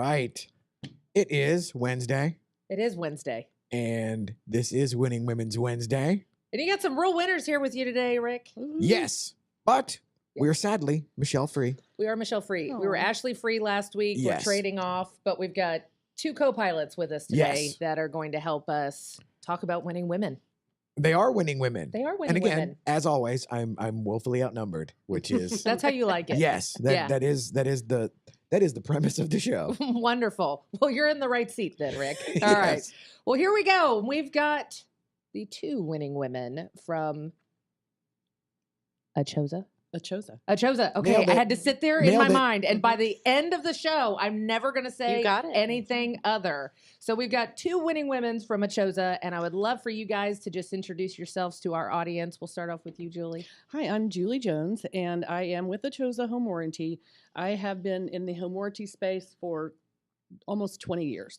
right. It is Wednesday, It is Wednesday. and this is Winning Women's Wednesday. And you got some real winners here with you today, Rick. Yes, but we're sadly Michelle free. We are Michelle Free. We were Aw. Ashley Free last week. Yes. We're trading off, but we've got two co-pilots with us today Yes. that are going to help us talk about winning women. They are winning women. They are winning And again, women. as always, I'm woefully outnumbered, which is That's how you like it. yes, Yeah. that is the premise of the show. Wonderful. Well, you're in the right seat then, Rick. All right. Yes. Well, here we go. We've got the two winning women from ACHOSA. ACHOSA. Okay, Nailed I it. had to sit there in Nailed my it. mind. And by the end of the show, I'm never going to say You got it. anything other. So we've got two winning women from ACHOSA, and I would love for you guys to just introduce yourselves to our audience. We'll start off with you, Julie. Hi, I'm Julie Jones, and I am with ACHOSA Home Warranty. I have been in the home warranty space for almost 20 years.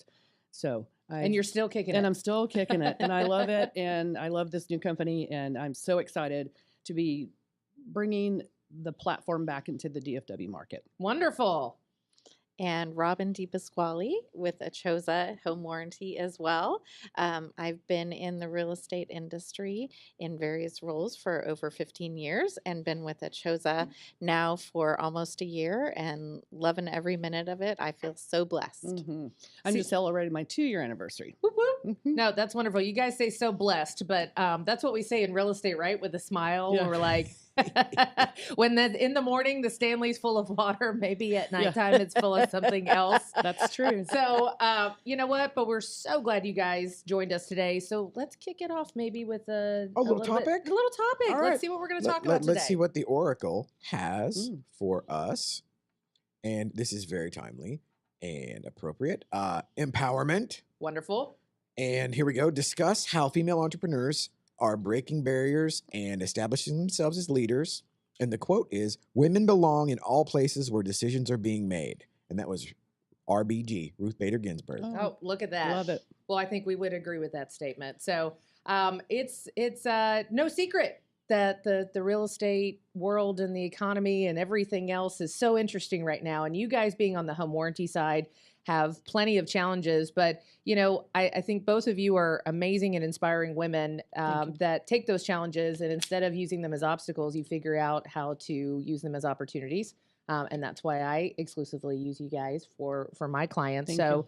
So, And you're still kicking and it. I'm still kicking it, and I love it, and I love this new company, and I'm so excited to be bringing the platform back into the DFW market. Wonderful. And Robin DePasquale with ACHOSA Home Warranty as well. I've been in the real estate industry in various roles for over 15 years and been with ACHOSA now for almost a year and loving every minute of it. I feel so blessed. I'm See- just celebrating my 2-year anniversary. Whoop, whoop. Mhm. No, that's wonderful. You guys say so blessed, but that's what we say in real estate, right? With a smile, Yeah. we're like, when in the morning the Stanley's full of water, maybe at nighttime it's full of something else. That's true. So, you know what? But we're so glad you guys joined us today. So let's kick it off maybe with a little bit- topic? A little topic. All Let's right. see what we're going to talk about today. Let's see what the Oracle has Mm. for us. And this is very timely and appropriate. Empowerment. Wonderful. And here we go. Discuss how female entrepreneurs are breaking barriers and establishing themselves as leaders. And the quote is, "Women belong in all places where decisions are being made." And that was RBG, Ruth Bader Ginsburg. Oh, look at that. Love it. Well, I think we would agree with that statement. So it's no secret that the real estate world and the economy and everything else is so interesting right now. And you guys being on the home warranty side have plenty of challenges. But, you know, I think both of you are amazing and inspiring women that take those challenges. And instead of using them as obstacles, you figure out how to use them as opportunities. And that's why I exclusively use you guys for my clients. Thank So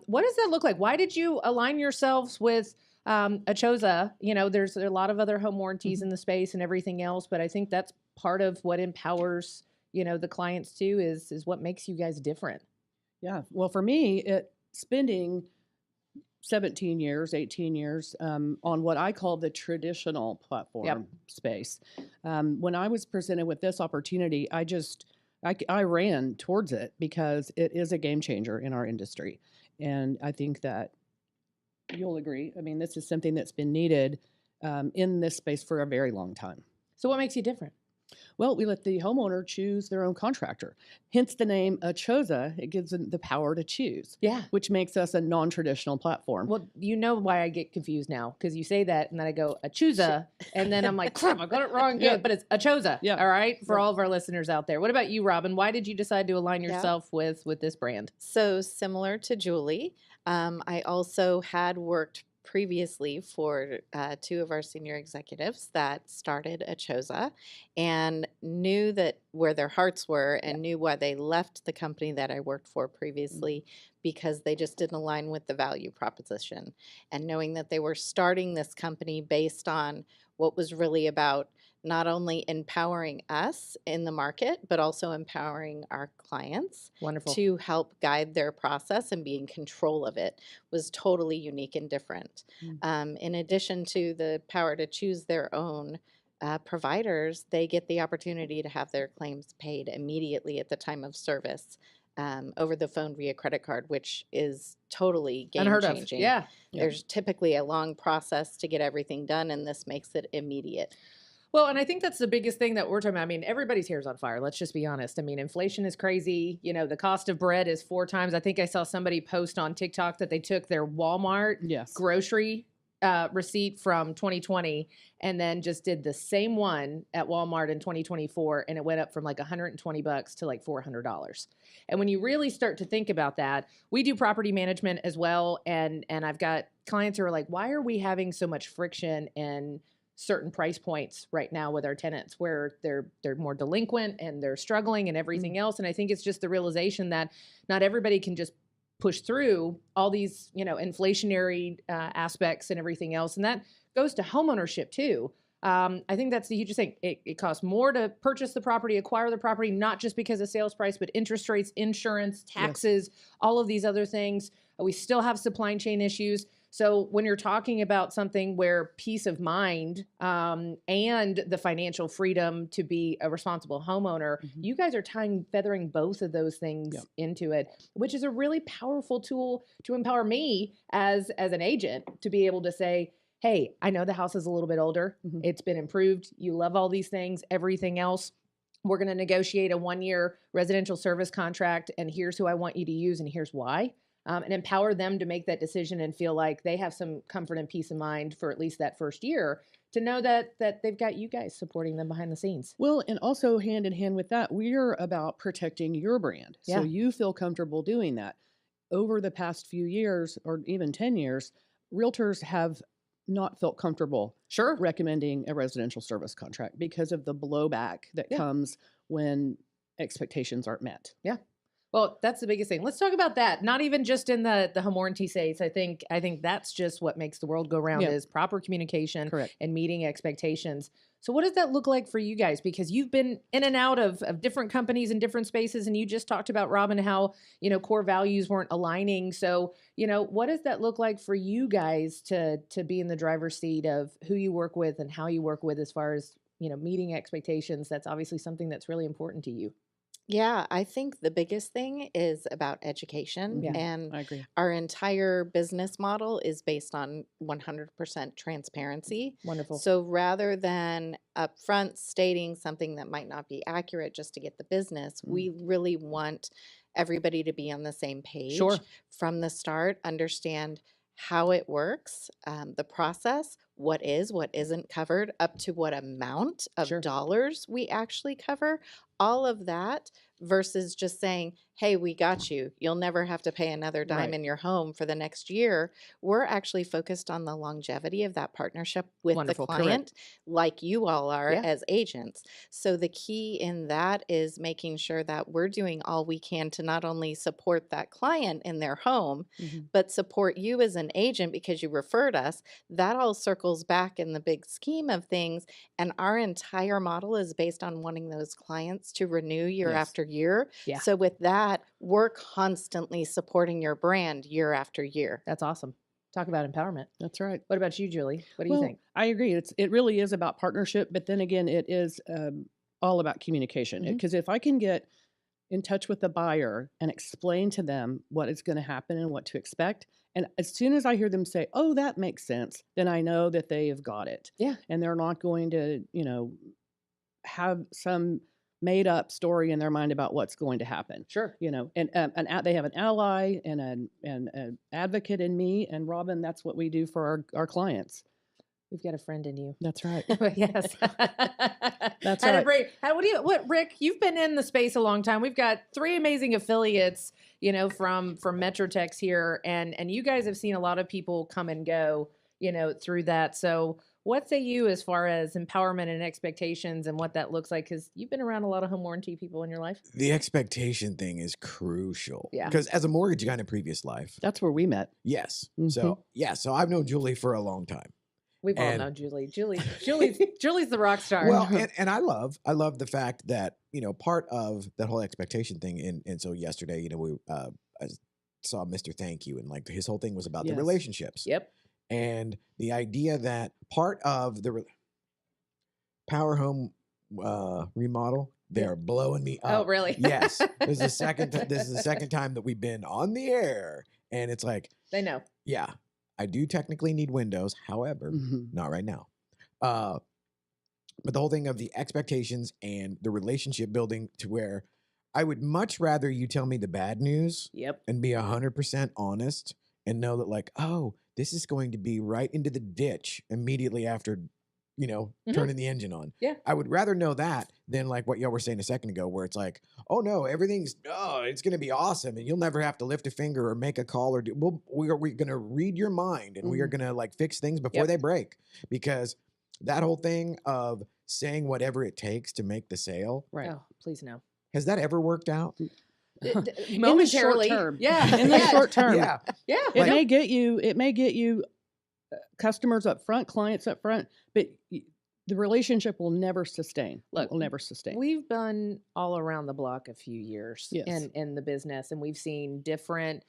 what does that look like? Why did you align yourselves with ACHOSA? You know, there are a lot of other home warranties in the space and everything else, but I think that's part of what empowers, you know, the clients too, is what makes you guys different. Yeah. Well, for me, spending 17 years, 18 years on what I call the traditional platform space. When I was presented with this opportunity, I ran towards it because it is a game changer in our industry. And I think that you'll agree. I mean, this is something that's been needed in this space for a very long time. So what makes you different? Well, we let the homeowner choose their own contractor. Hence the name ACHOSA. It gives them the power to choose, Yeah. which makes us a non-traditional platform. Well, you know why I get confused now, because you say that and then I go ACHOSA and then I'm like, crap, I got it wrong again. Yeah. But it's ACHOSA. Yeah. All right. For Yeah. all of our listeners out there. What about you, Robin? Why did you decide to align Yeah. yourself with this brand? So similar to Julie, I also had worked previously for two of our senior executives that started ACHOSA and knew that where their hearts were and knew why they left the company that I worked for previously because they just didn't align with the value proposition. And knowing that they were starting this company based on what was really about not only empowering us in the market, but also empowering our clients Wonderful. to help guide their process and be in control of it was totally unique and different. In addition to the power to choose their own providers, they get the opportunity to have their claims paid immediately at the time of service over the phone via credit card, which is totally Unheard of. game-changing. Yeah. There's typically a long process to get everything done, and this makes it immediate. Well, and I think that's the biggest thing that we're talking about. I mean, everybody's hair's on fire. Let's just be honest. I mean, inflation is crazy. You know, the cost of bread is 4 times. I think I saw somebody post on TikTok that they took their Walmart Yes. grocery receipt from 2020 and then just did the same one at Walmart in 2024, and it went up from like $120 to like $400. And when you really start to think about that, we do property management as well, and I've got clients who are like, why are we having so much friction in certain price points right now with our tenants, where they're more delinquent and they're struggling and everything else? And I think it's just the realization that not everybody can just push through all these, inflationary aspects and everything else. And that goes to homeownership too. I think that's the hugest thing. It costs more to purchase the property, acquire the property, not just because of sales price, but interest rates, insurance, taxes, all of these other things. We still have supply chain issues. So when you're talking about something where peace of mind and the financial freedom to be a responsible homeowner, you guys are feathering both of those things into it, which is a really powerful tool to empower me as an agent to be able to say, hey, I know the house is a little bit older. It's been improved. You love all these things, everything else. We're going to negotiate a 1-year residential service contract, and here's who I want you to use, and here's why. And empower them to make that decision and feel like they have some comfort and peace of mind for at least that first year, to know that they've got you guys supporting them behind the scenes. Well, and also hand in hand with that, we're about protecting your brand. So you feel comfortable doing that. Over the past few years, or even 10 years, realtors have not felt comfortable recommending a residential service contract because of the blowback that comes when expectations aren't met. Yeah. Well, that's the biggest thing. Let's talk about that. Not even just in the home warranty states. I think that's just what makes the world go round is proper communication and meeting expectations. So what does that look like for you guys? Because you've been in and out of different companies in different spaces, and you just talked about, Robin, how, core values weren't aligning. So, what does that look like for you guys to be in the driver's seat of who you work with and how you work with as far as, meeting expectations? That's obviously something that's really important to you. Yeah, I think the biggest thing is about education. And I agree. our entire business model is based on 100% transparency. Wonderful. So rather than upfront stating something that might not be accurate just to get the business, we really want everybody to be on the same page from the start, understand how it works, the process, what isn't covered, up to what amount of dollars we actually cover, all of that, versus just saying, hey, we got you. You'll never have to pay another dime in your home for the next year. We're actually focused on the longevity of that partnership with the client, like you all are as agents. So the key in that is making sure that we're doing all we can to not only support that client in their home, but support you as an agent because you referred us. That all circles back in the big scheme of things. And our entire model is based on wanting those clients to renew year after year. So with that, we're constantly supporting your brand year after year. That's awesome. Talk about empowerment. That's right. What about you, Julie? What do you think? I agree. It really is about partnership, but then again, it is all about communication. Because if I can get in touch with the buyer and explain to them what is going to happen and what to expect, and as soon as I hear them say, "Oh, that makes sense," then I know that they have got it. Yeah. And they're not going to, have some made up story in their mind about what's going to happen. Sure. And they have an ally and an advocate in me, and Robin, that's what we do for our clients. We've got a friend in you. That's right. Yes. That's right. Rick, you've been in the space a long time. We've got 3 amazing affiliates, from Metrotex here, and you guys have seen a lot of people come and go, through that. So what say you as far as empowerment and expectations and what that looks like? Because you've been around a lot of home warranty people in your life. The expectation thing is crucial. Yeah. Because as a mortgage guy in a previous life. That's where we met. Yes. So I've known Julie for a long time. We've all known Julie. Julie's the rock star. Well, and I love the fact that, part of that whole expectation thing. And so yesterday, I saw Mr. Thank You, and like his whole thing was about the relationships. Yep. And the idea that part of the Power Home remodel, they're blowing me up. Oh, really? Yes. This is the second time that we've been on the air, and it's like they know. Yeah, I do technically need windows, however, not right now. But the whole thing of the expectations and the relationship building, to where I would much rather you tell me the bad news, and be 100% honest, and know that like, oh, this is going to be right into the ditch immediately after, Mhm. turning the engine on. Yeah. I would rather know that than like what y'all were saying a second ago, where it's like, oh no, it's going to be awesome, and you'll never have to lift a finger or make a call or do. We're going to read your mind, and we are Mhm. going to like fix things before Yep. they break, because that whole thing of saying whatever it takes to make the sale, Right. Oh, please no. has that ever worked out? In the short Momentarily. term. Yeah. In the Yeah. short term. Yeah. Yeah. It Like- may get you customers up front, clients up front, but the relationship will never sustain. Look, will never sustain. We've been all around the block a few years Yes. in the business, and we've seen different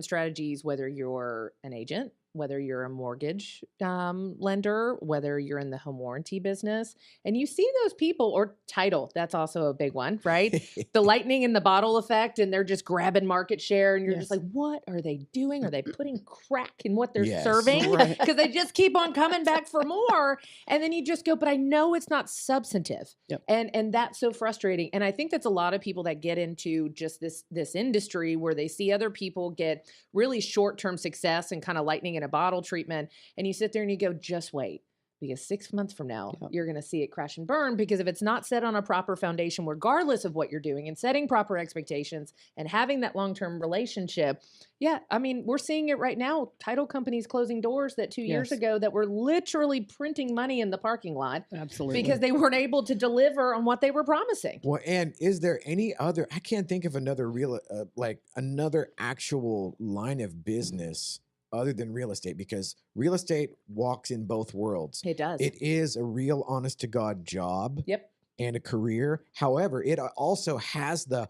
strategies, whether you're an agent, whether you're a mortgage lender, whether you're in the home warranty business, and you see those people, or title, that's also a big one, right? The lightning in the bottle effect, and they're just grabbing market share, and you're just Yes. like, what are they doing? Are they putting crack in what they're Yes. serving? Right. Because they just keep on coming back for more. And then you just go, but I know it's not substantive. Yep. And that's so frustrating. And I think that's a lot of people that get into just this industry where they see other people get really short-term success and kind of lightning in a bottle treatment. And you sit there and you go, just wait. Because 6 months from now, Yep. you're going to see it crash and burn, because if it's not set on a proper foundation, regardless of what you're doing, and setting proper expectations and having that long-term relationship. Yeah. I mean, we're seeing it right now. Title companies closing doors that 2 years Yes. ago that were literally printing money in the parking lot Absolutely. because they weren't able to deliver on what they were promising. Well, and is there any other? I can't think of another another actual line of business other than real estate, because real estate walks in both worlds. It does. It is a real honest to God job Yep. and a career. However, it also has the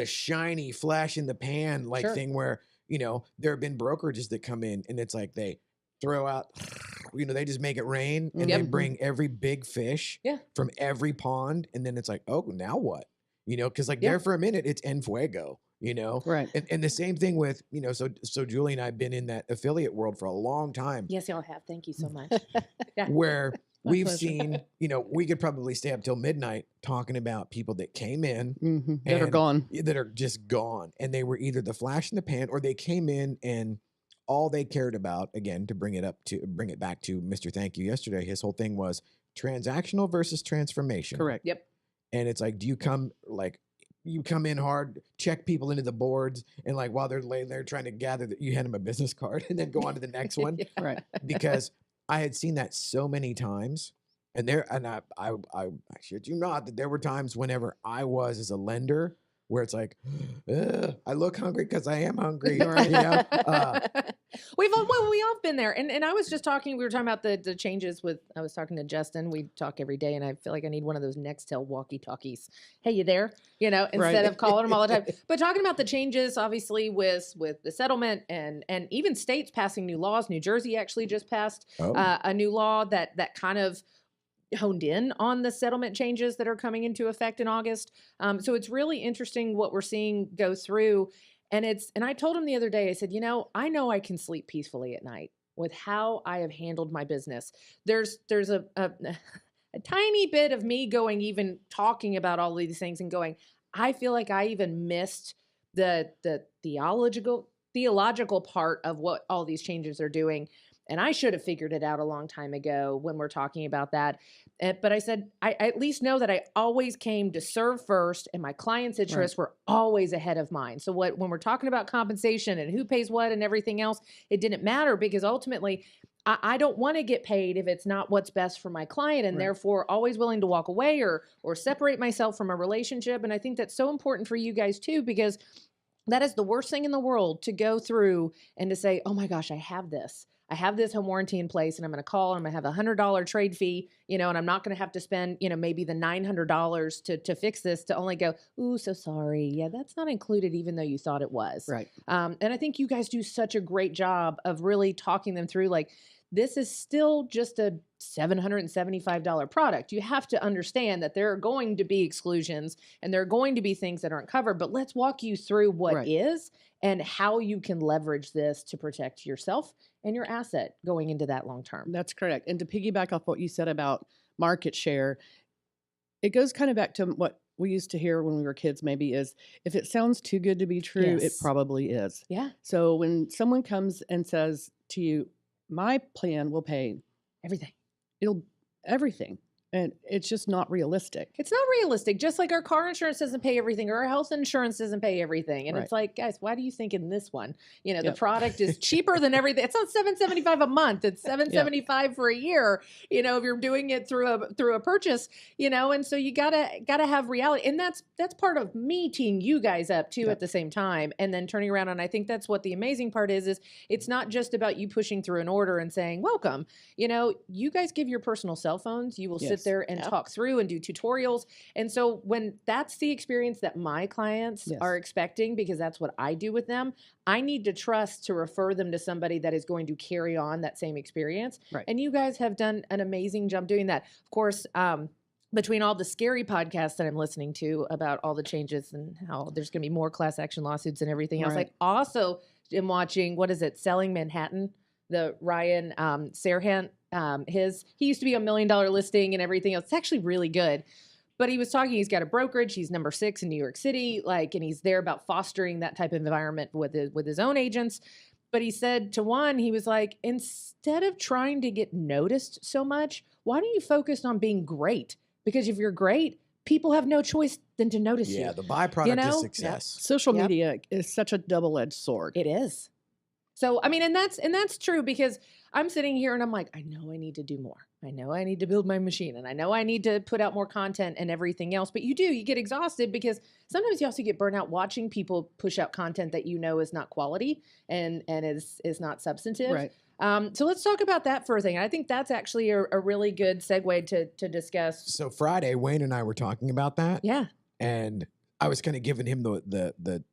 shiny flash in the pan like Sure. thing where, there have been brokerages that come in and it's like they throw out, they just make it rain and they Yep. bring every big fish Yeah. from every pond. And then it's like, oh, now what? Because like Yeah. there for a minute, it's en fuego, right. And the same thing with, so Julie and I have been in that affiliate world for a long time Yes, y'all have. Thank you so much. Yeah. where My we've pleasure. seen, we could probably stay up till midnight talking about people that came in That are and- gone. that are just gone. And they were either the flash in the pan or they came in and all they cared about, again, to bring it back to Mr. Thank You yesterday, his whole thing was transactional versus transformation. Correct. Yep. And it's like, you come in hard, check people into the boards, and like while they're laying there trying to gather that, you hand them a business card and then go on to the next one. Right. Because I had seen that so many times, and I shit you not that there were times whenever I was as a lender where it's like, "Ugh, I look hungry because I am hungry." We've all been there. And I was just we were talking about the changes I was talking to Justin. We talk every day, and I feel like I need one of those Nextel walkie-talkies. Hey, you there? Instead Right. of calling them all the time. But talking about the changes, obviously, with the settlement and even states passing new laws. New Jersey actually just passed Oh. a new law that kind of honed in on the settlement changes that are coming into effect in August. So it's really interesting what we're seeing go through. And I told him the other day, I said, I know I can sleep peacefully at night with how I have handled my business. There's a tiny bit of me going, even talking about all of these things and going, I feel like I even missed the theological part of what all these changes are doing. And I should have figured it out a long time ago when we're talking about that. But I said, I at least know that I always came to serve first, and my clients' interests were always ahead of mine. So when we're talking about compensation and who pays what and everything else, it didn't matter, because ultimately I don't want to get paid if it's not what's best for my client, and therefore always willing to walk away or separate myself from a relationship. And I think that's so important for you guys too, because that is the worst thing in the world to go through and to say, oh my gosh, I have this home warranty in place, and I'm going to call and I'm going to have $100 trade fee, and I'm not going to have to spend, maybe the $900 to fix this, to only go, ooh, so sorry. Yeah, that's not included, even though you thought it was. Right. And I think you guys do such a great job of really talking them through, like, this is still just a $775 product. You have to understand that there are going to be exclusions and there are going to be things that aren't covered, but let's walk you through what is and how you can leverage this to protect yourself and your asset going into that long term. That's correct. And to piggyback off what you said about market share, it goes kind of back to what we used to hear when we were kids maybe is, if it sounds too good to be true, it Yes. probably is. Yeah. So when someone comes and says to you, my plan will pay, Everything. it'll everything. And it's just not realistic. It's not realistic. Just like our car insurance doesn't pay everything, or our health insurance doesn't pay everything. And Right. it's like, guys, why do you think in this one, you know, the Yep. product is cheaper than everything? It's not $7.75 a month. It's $7.75 for a year. You know, if you're doing it through a purchase, you know, and so you gotta have reality. And that's part of me teeing you guys up too Yep. at the same time, and then turning around. And I think that's what the amazing part is it's not just about you pushing through an order and saying, welcome. You know, you guys give your personal cell phones. You will sit Yes. there and Yep. talk through and do tutorials. And so when that's the experience that my clients Yes. are expecting, because that's what I do with them, I need to trust to refer them to somebody that is going to carry on that same experience. Right. And you guys have done an amazing job doing that. Of course, between all the scary podcasts that I'm listening to about all the changes and how there's going to be more class action lawsuits and everything else, Right. I also am watching, what is it, Selling Manhattan, the Ryan Serhant. He used to be a $1 million listing and everything else. It's actually really good. But he was talking, he's got a brokerage, he's number 6 in New York City, and he's there about fostering that type of environment with his own agents. But he said to one, he was like, instead of trying to get noticed so much, why don't you focus on being great? Because if you're great, people have no choice than to notice you. Yeah, the byproduct You know? is success. Social Yep. media is such a double-edged sword. It is. So, I mean, and that's true, because I'm sitting here and I'm like, I know I need to do more. I know I need to build my machine, and I know I need to put out more content and everything else. But you get exhausted, because sometimes you also get burnt out watching people push out content that you know is not quality and is not substantive. Right. So let's talk about that for a thing. I think that's actually a really good segue to discuss. So Friday, Wayne and I were talking about that. Yeah. And I was kind of giving him the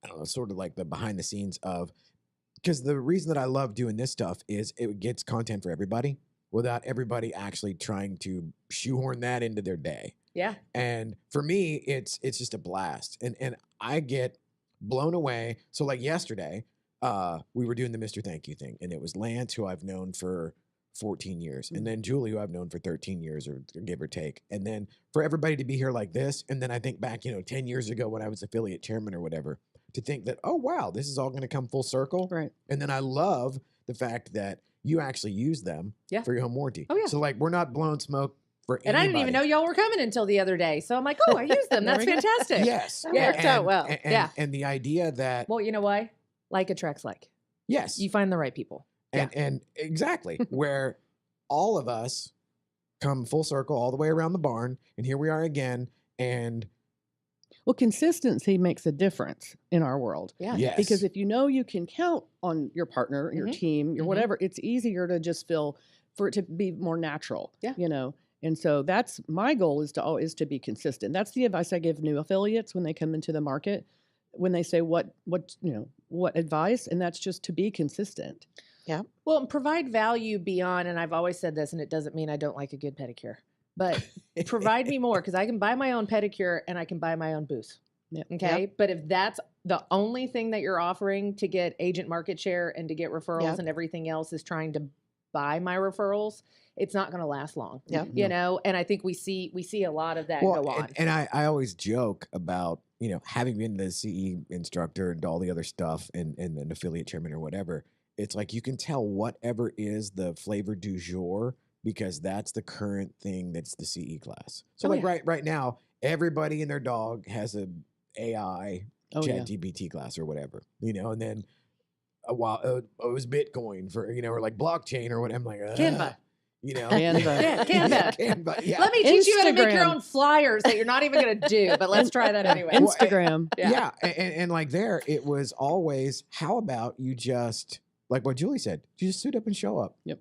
I don't know, sort of like the behind the scenes of, because the reason that I love doing this stuff is it gets content for everybody without everybody actually trying to shoehorn that into their day. Yeah. And for me, it's just a blast. And I get blown away. So like yesterday, we were doing the Mr. Thank You thing, and it was Lance, who I've known for 14 years, and then Julie, who I've known for 13 years, or give or take. And then for everybody to be here like this, and then I think back, 10 years ago when I was affiliate chairman or whatever, to think that, oh, wow, this is all going to come full circle. Right. And then I love the fact that you actually use them Yeah. for your home warranty. Oh, yeah. So like, we're not blowing smoke for And I didn't even know anybody. y'all were coming until the other day. So I'm like, oh, I use them. There That's we go. fantastic. Yes. That worked out well. Yeah. And the idea that, Well, you know why? Like attracts like. yes. You find the right people. And exactly where all of us come full circle all the way around the barn, and here we are again. And Well, consistency makes a difference in our world. Yeah. yes, Because if you know you can count on your partner, your Mhm. team, your Mhm. whatever, it's easier to just feel for it to be more natural. Yeah. And so that's my goal is to be consistent. That's the advice I give new affiliates when they come into the market, when they say what advice, and that's just to be consistent. Well, and provide value beyond, and I've always said this, and it doesn't mean I don't like a good pedicure, but provide me more, because I can buy my own pedicure and I can buy my own booth. Yep. Okay. But if that's the only thing that you're offering to get agent market share and to get referrals, Yep. and everything else is trying to buy my referrals, it's not going to last long. Yep. You know, and I think we see a lot of that well, go on. and I always joke about, having been the CE instructor and all the other stuff and an affiliate chairman or whatever. It's like you can tell whatever is the flavor du jour, because that's the current thing that's the CE class. So Oh, like yeah. right now, everybody and their dog has a AI Oh, yeah. ChatGPT class or whatever, and then a while it was Bitcoin for, or like blockchain or what. I'm like, Canva. Canva. Yeah, Canva. Canva, yeah. Let me teach you how to make your Instagram. own flyers that you're not even going to do, but let's try that anyway. Well, Instagram. Yeah. And like there, it was always, how about you just, like what Julie said, you just suit up and show up, Yep.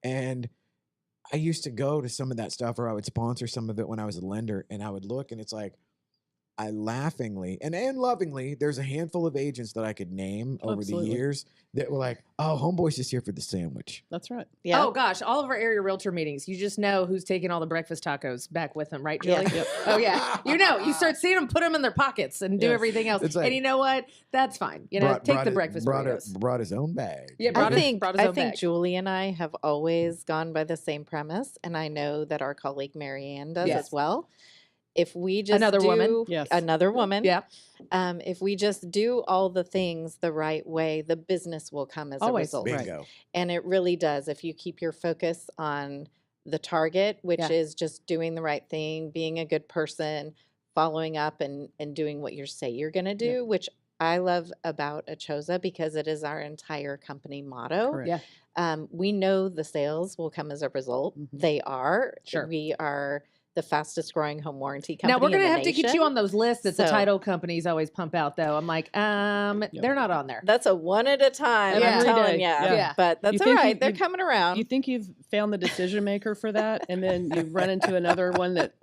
And I used to go to some of that stuff, or I would sponsor some of it when I was a lender, and I would look, and it's like, I laughingly and lovingly, there's a handful of agents that I could name over Absolutely. the years that were like, oh, homeboy's just here for the sandwich. That's right. Yeah. Oh gosh, all of our area realtor meetings, you just know who's taking all the breakfast tacos back with them, right, Yeah. Julie? Yep. Oh yeah, you start seeing them put them in their pockets and do Yes. everything else. It's like- and you know what? That's fine. Take the breakfast burritos. brought his own bag. Yeah, I brought think his own bag. Julie and I have always gone by the same premise, and I know that our colleague Marianne does Yes. as well. if we just Another do woman. Yes. another woman, Yeah. if we just do all the things the right way, the business will come as Always. a result. Right. Bingo. And it really does. If you keep your focus on the target, which Yeah. is just doing the right thing, being a good person, following up and doing what you say you're going to do, which I love about ACHOSA because it is our entire company motto. Correct. Yeah. We know the sales will come as a result. Mhm. They are. Sure. We are the fastest growing home warranty company. Now we're going gonna to have to get you on those lists that the So- title companies always pump out, though. I'm like, they're not on there. That's a one at a time. Yeah. I'm telling you. Yeah. Yeah. But that's You all think right. They're you- coming around. You think you've found the decision maker for that, and then you run into another one that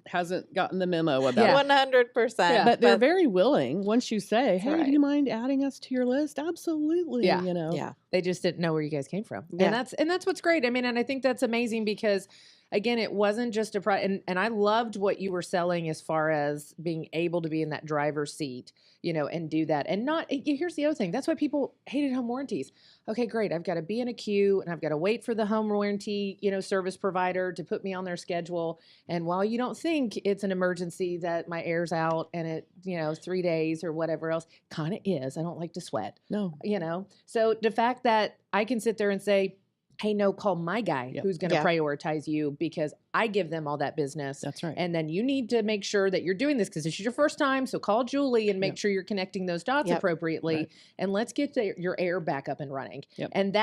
hasn't gotten the memo about Yeah. it. 100%. Yeah. But they're very willing once you say, "Hey, right. do you mind adding us to your list?" Absolutely. Yeah. You know. Yeah. They just didn't know where you guys came from. Yeah. And that's what's great. I mean, and I think that's amazing because again, it wasn't just a and I loved what you were selling as far as being able to be in that driver's seat, and do that. And not here's the other thing. That's why people hated home warranties. Okay, great. I've got to be in a queue and I've got to wait for the home warranty, service provider to put me on their schedule. And while you don't think it's an emergency that my air's out and it, 3 days or whatever else, kind of is. I don't like to sweat. No. So the fact that I can sit there and say, hey, no, call my guy Yep. who's going to Yeah. prioritize you because I give them all that business. That's right. And then you need to make sure that you're doing this because this is your first time. So call Julie and make Yep. sure you're connecting those dots Yep. appropriately. Right. And let's get your air back up and running. Yep. And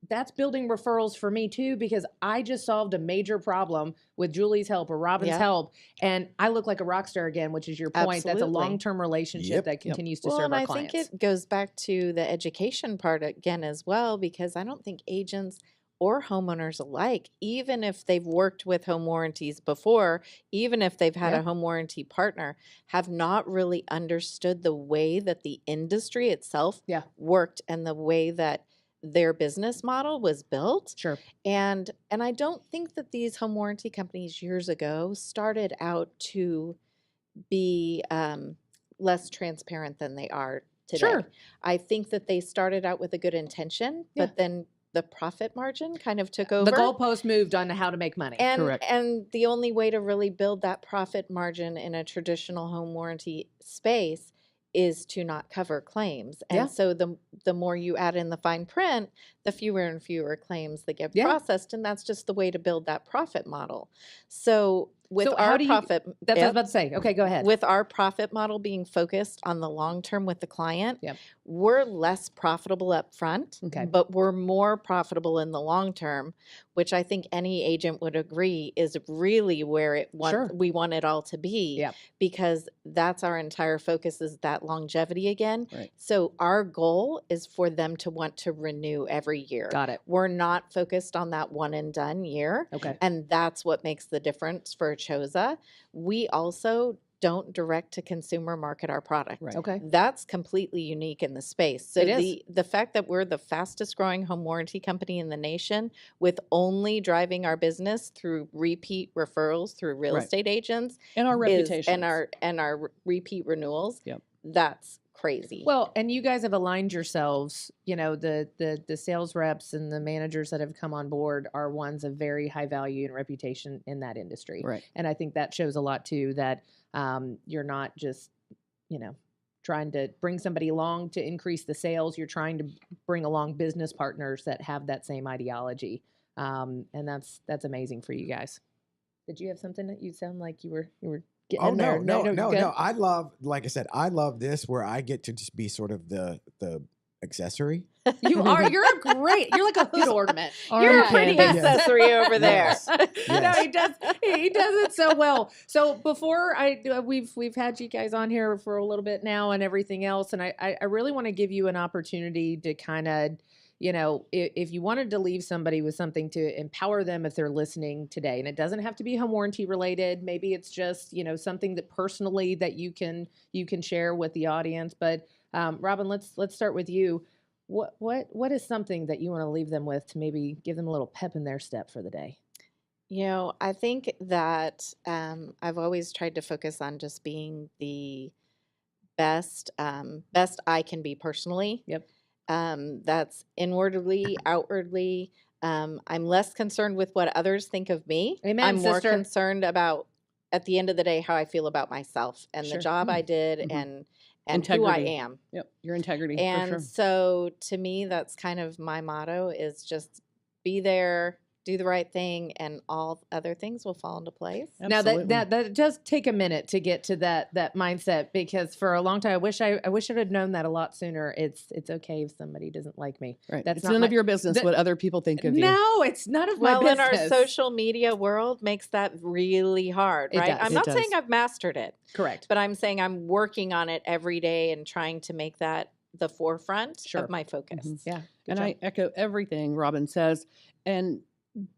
that's building referrals for me too, because I just solved a major problem with Julie's help or Robin's Yeah. help. And I look like a rock star again, which is your point. That's a Absolutely. long-term relationship Yep. that continues to Well, serve and our I clients. think it goes back to the education part again as well, because I don't think agents or homeowners alike, even if they've worked with home warranties before, even if they've had Yeah. a home warranty partner, have not really understood the way that the industry itself Yeah. worked and the way that their business model was built. Sure. And I don't think that these home warranty companies years ago started out to be less transparent than they are today. Sure. I think that they started out with a good intention, Yeah. but then the profit margin kind of took over. The goalpost moved on to how to make money. Correct. And the only way to really build that profit margin in a traditional home warranty space is to not cover claims. And Yeah. so the more you add in the fine print, the fewer and fewer claims that get Yeah. processed. And that's just the way to build that profit model. So with So how our do you- profit, That's what I was yep, about to say. Okay, go ahead. with our profit model being focused on the long term with the client, Yep. we're less profitable up front, Okay. but we're more profitable in the long term, which I think any agent would agree is really where Sure. we want it all to be, Yep. because that's our entire focus is that longevity again. Right. So our goal is for them to want to renew every year. Got it. We're not focused on that one and done year. Okay. And that's what makes the difference for ACHOSA. We also don't direct to consumer market our product. Right. Okay. That's completely unique in the space. So It is. the fact that we're the fastest growing home warranty company in the nation with only driving our business through repeat referrals through real Right. estate agents And our is, reputation. and our repeat renewals. Yep. That's crazy. Well, and you guys have aligned yourselves, the sales reps and the managers that have come on board are ones of very high value and reputation in that industry. Right. And I think that shows a lot too, that you're not just, trying to bring somebody along to increase the sales. You're trying to bring along business partners that have that same ideology. And that's amazing for you guys. Did you have something that you sound like you were getting Oh in no, there? no, no, good? no. I love, like I said, I love this where I get to just be sort of the accessory. You're like a hood ornament. You're a Arm pretty candy. accessory over there. Yes. No, Yes. he does it so well. So before we've had you guys on here for a little bit now and everything else, and I really want to give you an opportunity to kind of, if you wanted to leave somebody with something to empower them if they're listening today, and it doesn't have to be home warranty related. Maybe it's just something that personally that you can share with the audience. But Robin, let's start with you. What is something that you want to leave them with to maybe give them a little pep in their step for the day? I think that I've always tried to focus on just being the best I can be personally. Yep. That's inwardly, outwardly. I'm less concerned with what others think of me. Amen, I'm more sister. concerned about at the end of the day, how I feel about myself and Sure. the job I did Mhm. and who I Integrity. am. Yep, your integrity, for And sure. so to me, that's kind of my motto is just be there, do the right thing, and all other things will fall into place. Now that does take a minute to get to that mindset, because for a long time I wish I had known that a lot sooner. It's okay if somebody doesn't like me. Right. That's It's not none of my- your business what other people think of you. No, it's none of Well, my in our business. social media world makes that really hard, It right? does. I'm It not does. saying I've mastered it, Correct. but I'm saying I'm working on it every day and trying to make that the forefront Sure. of my focus. Mhm. Yeah. And I echo everything Robin says. And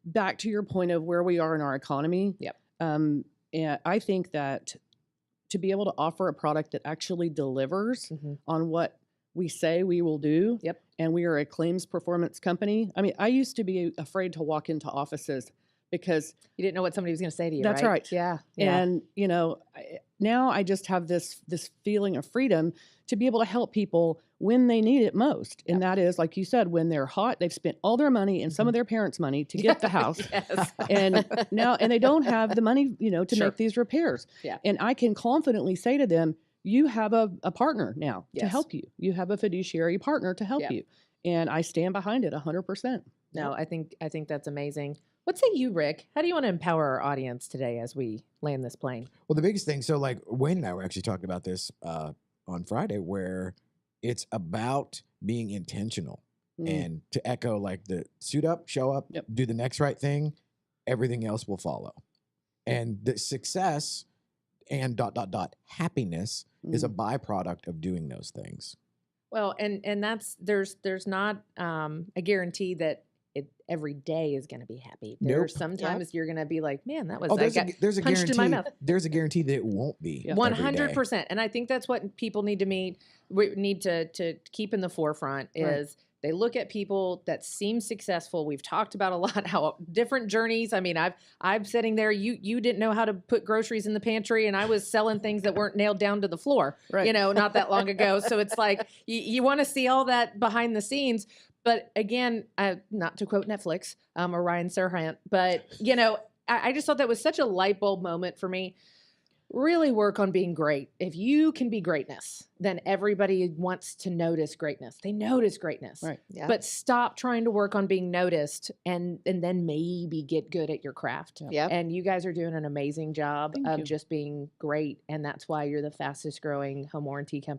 back to your point of where we are in our economy. Yep. And I think that to be able to offer a product that actually delivers Mhm. on what we say we will do. Yep. And we are a claims performance company. I mean, I used to be afraid to walk into offices because You didn't know what somebody was going to say to you. That's right. right. Yeah. Yeah. And, now I just have this feeling of freedom to be able to help people when they need it most. And that is, like you said, when they're hot, they've spent all their money and some of their parents' money to get the house. Yes. And they don't have the money, to Sure. make these repairs. Yeah. And I can confidently say to them, you have a partner now to Yes. help you. You have a fiduciary partner to help Yep. you. And I stand behind it 100%. No, I think that's amazing. What say you, Rick? How do you want to empower our audience today as we land this plane? Well, the biggest thing, so like Wayne and I were actually talking about this on Friday, where it's about being intentional. And to echo like the suit up, show up, Yep. do the next right thing, everything else will follow. And the success and ... happiness is a byproduct of doing those things. Well, and that's there's not a guarantee that every day is going to be happy. There's Nope. sometimes you're going to be like, man, that was Oh, I got there's a punched in my mouth. There's a guarantee that it won't be. Yeah. 100%. And I think that's what people need to keep in the forefront is they look at people that seem successful. We've talked about a lot how different journeys. I mean, I'm sitting there. You didn't know how to put groceries in the pantry, and I was selling things that weren't nailed down to the floor. Right. Not that long ago. So it's like you want to see all that behind the scenes. But again, not to quote Netflix or Ryan Serhant, but I just thought that was such a light bulb moment for me. Really work on being great. If you can be greatness, then everybody wants to notice greatness. They notice greatness. Right. Yeah. But stop trying to work on being noticed and then maybe get good at your craft. Yep. And you guys are doing an amazing job Thank of you. just being great. And that's why you're the fastest growing home warranty company